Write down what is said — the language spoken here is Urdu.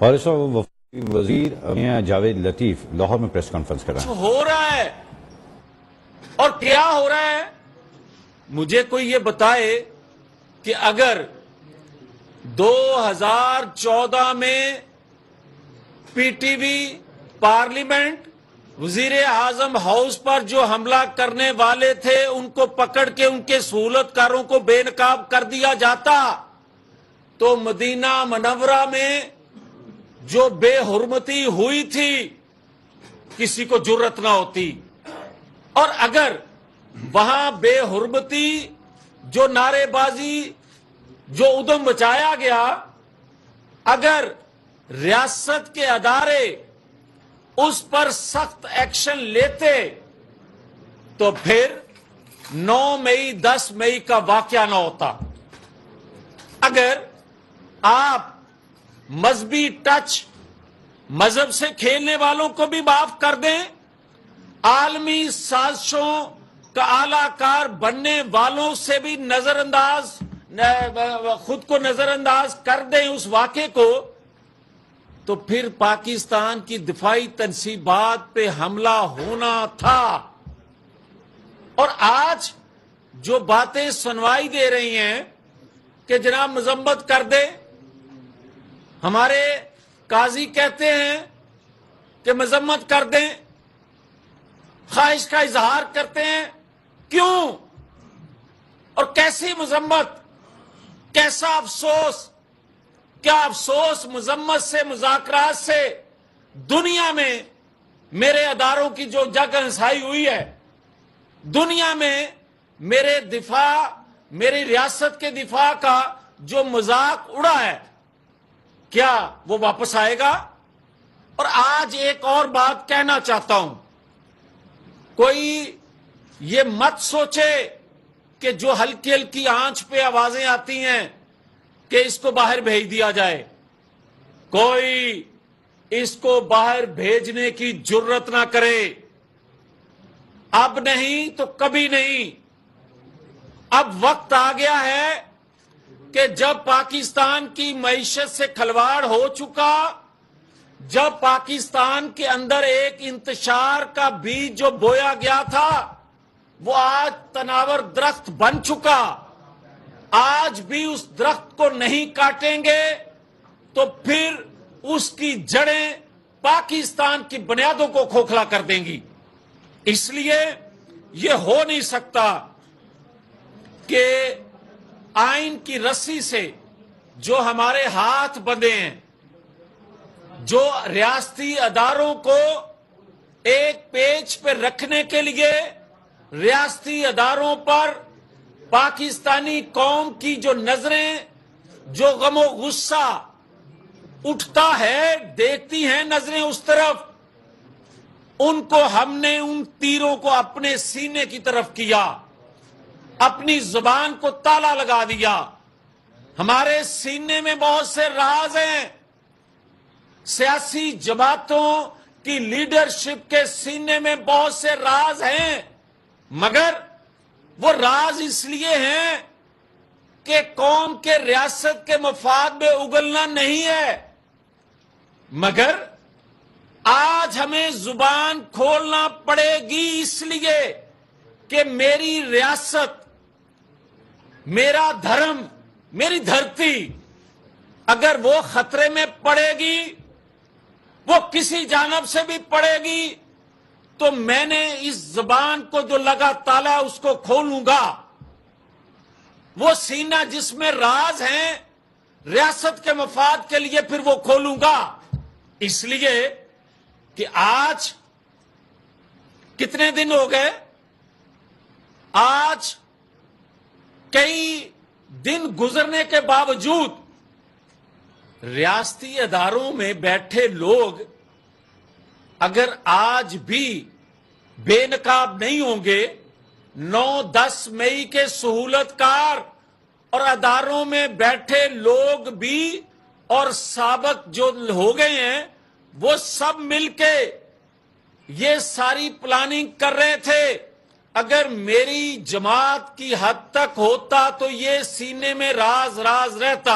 اور اس وقت وزیر جاوید لطیف لاہور میں پریس کانفرنس کر رہے ہیں. ہو رہا ہے اور کیا ہو رہا ہے مجھے کوئی یہ بتائے کہ اگر 2014 میں پی ٹی وی پارلیمنٹ وزیر اعظم ہاؤس پر جو حملہ کرنے والے تھے ان کو پکڑ کے ان کے سہولت کاروں کو بے نقاب کر دیا جاتا تو مدینہ منورہ میں جو بے حرمتی ہوئی تھی کسی کو جرت نہ ہوتی. اور اگر وہاں بے حرمتی جو نعرے بازی جو ادھم مچایا گیا اگر ریاست کے ادارے اس پر سخت ایکشن لیتے تو پھر 9 مئی 10 مئی کا واقعہ نہ ہوتا. اگر آپ مذہبی ٹچ مذہب سے کھیلنے والوں کو بھی معاف کر دیں عالمی سازشوں کا اعلی کار بننے والوں سے بھی نظر انداز خود کو نظر انداز کر دیں اس واقعے کو تو پھر پاکستان کی دفاعی تنصیبات پہ حملہ ہونا تھا. اور آج جو باتیں سنوائی دے رہی ہیں کہ جناب مذمت کر دے ہمارے قاضی کہتے ہیں کہ مذمت کر دیں خواہش کا اظہار کرتے ہیں کیوں اور کیسی مذمت کیسا افسوس کیا افسوس مذمت سے مذاکرات سے دنیا میں میرے اداروں کی جو جگ ہنسائی ہوئی ہے دنیا میں میرے دفاع میری ریاست کے دفاع کا جو مذاق اڑا ہے کیا وہ واپس آئے گا. اور آج ایک اور بات کہنا چاہتا ہوں کوئی یہ مت سوچے کہ جو ہلکی ہلکی آنچ پہ آوازیں آتی ہیں کہ اس کو باہر بھیج دیا جائے. کوئی اس کو باہر بھیجنے کی جرت نہ کرے. اب نہیں تو کبھی نہیں. اب وقت آ گیا ہے کہ جب پاکستان کی معیشت سے کھلواڑ ہو چکا جب پاکستان کے اندر ایک انتشار کا بیج جو بویا گیا تھا وہ آج تناور درخت بن چکا. آج بھی اس درخت کو نہیں کاٹیں گے تو پھر اس کی جڑیں پاکستان کی بنیادوں کو کھوکھلا کر دیں گی. اس لیے یہ ہو نہیں سکتا کہ آئین کی رسی سے جو ہمارے ہاتھ بندھے ہیں جو ریاستی اداروں کو ایک پیج پہ رکھنے کے لیے ریاستی اداروں پر پاکستانی قوم کی جو نظریں جو غم و غصہ اٹھتا ہے دیکھتی ہیں نظریں اس طرف ان کو ہم نے ان تیروں کو اپنے سینے کی طرف کیا اپنی زبان کو تالا لگا دیا. ہمارے سینے میں بہت سے راز ہیں سیاسی جماعتوں کی لیڈرشپ کے سینے میں بہت سے راز ہیں مگر وہ راز اس لیے ہیں کہ قوم کے ریاست کے مفاد میں اگلنا نہیں ہے. مگر آج ہمیں زبان کھولنا پڑے گی اس لیے کہ میری ریاست میرا دھرم میری دھرتی اگر وہ خطرے میں پڑے گی وہ کسی جانب سے بھی پڑے گی تو میں نے اس زبان کو جو لگا تالا اس کو کھولوں گا. وہ سینہ جس میں راز ہیں ریاست کے مفاد کے لیے پھر وہ کھولوں گا. اس لیے کہ آج کتنے دن ہو گئے آج کئی دن گزرنے کے باوجود ریاستی اداروں میں بیٹھے لوگ اگر آج بھی بے نقاب نہیں ہوں گے 9-10 مئی کے سہولت کار اور اداروں میں بیٹھے لوگ بھی اور سابق جو ہو گئے ہیں وہ سب مل کے یہ ساری پلاننگ کر رہے تھے. اگر میری جماعت کی حد تک ہوتا تو یہ سینے میں راز راز رہتا.